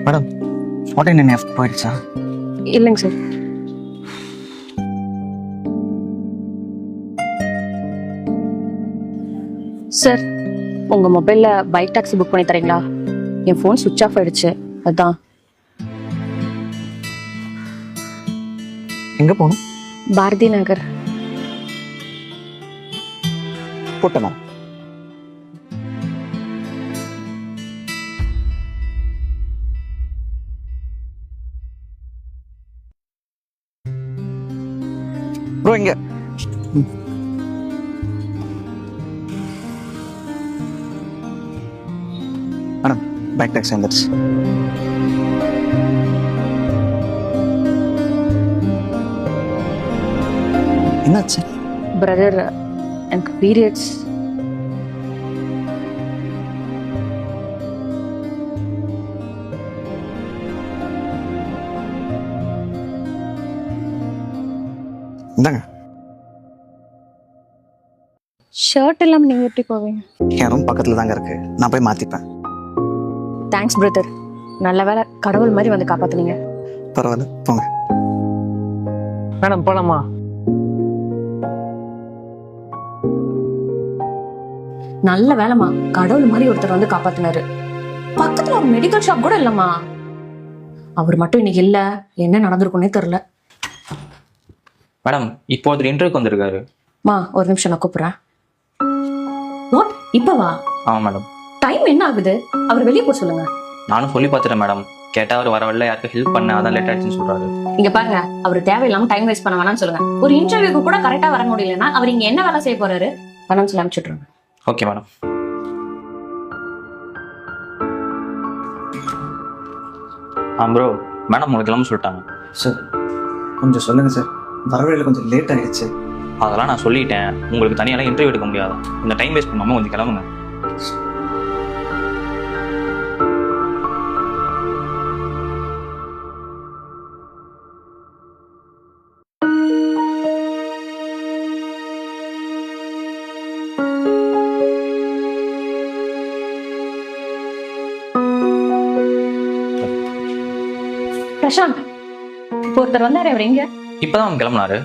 Madam $49 போயிடுச்சா? இல்லைங்க sir. Sir உங்க மொபைல்ல பைக் டாக்ஸி புக் பண்ணி தரீங்களா? என் ஃபோன் சுவிட்ச் ஆஃப் ஆயிடுச்சு, அதான். எங்க போகணும்? பாரதி நகர். போட்டமா? ப்ரோ இங்க மேடம் பேக் டாக்ஸி வந்துடுச்சு. என்னாச்சு? பிரதர், எனக்கு பீரியட்ஸ். இந்தாங்க. ஷர்ட் இல்லாம நீங்க எப்படி போவீங்க? என் ரூம் பக்கத்துல தாங்க இருக்கு, நான் போய் மாத்திப்பேன். தேங்க்ஸ் பிரதர், நல்ல வேலை, கடவுள் மாதிரி வந்து காப்பாத்துனீங்க. பரவாயில்ல போங்க. மேடம் போலாமா? நல்ல வேலைமா, கடவுள் மாதிரி ஒருத்தர் வந்து காப்பாத்தினாரு. பக்கத்துல ஒரு மெடிக்கல் ஷாப் கூட இல்லம்மா. அவர் மட்டும் இன்னைக்கு இல்ல, என்ன நடந்திருக்குன்னே தெரியல. மேடம் இப்போ ஒருத்தர் இன்டர்வியூக்கு வந்திருக்காரு. மா ஒரு நிமிஷம், நான் கூப்பிடுறேன். வாட், இப்பவா? ஆமாம் மேடம். டைம் என்ன ஆகுது? அவர் வெளியே போக சொல்லுங்க. நானும் சொல்லி பார்த்துட்டேன் மேடம். கேட்டால் அவர் வர வரல, யாருக்கு ஹெல்ப் பண்ண, அதான் லேட் ஆயிடுச்சுன்னு சொல்றாரு. இங்க பாருங்க, அவர் தேவையில்லாம டைம் வேஸ்ட் பண்ண வேணாம்னு சொல்லுங்க. ஒரு இன்டர்வியூக்கு கூட கரெக்டா வர முடியலன்னா அவர் இங்க என்ன வேலை செய்ய போறாரு? வேணாம்னு சொல்லி அனுப்பிச்சுட்ருங்க. Okay madam. ப்ரோ, மேடம் உங்களுக்கு கிளம்ப சொல்லிட்டாங்க. சார் கொஞ்சம் சொல்லுங்க சார், வரவேல கொஞ்சம் லேட் ஆயிடுச்சு. அதெல்லாம் நான் சொல்லிட்டேன், உங்களுக்கு தனியாலாம் இன்டர்வியூ எடுக்க முடியாது. இந்த டைம் வேஸ்ட் பண்ணாமல் கொஞ்சம் கிளம்புங்க. பிரசாந்த், இப்போ ஒருத்தர் வந்தாரு, அவர் எங்க? இப்போதான் கிளம்புனாரு.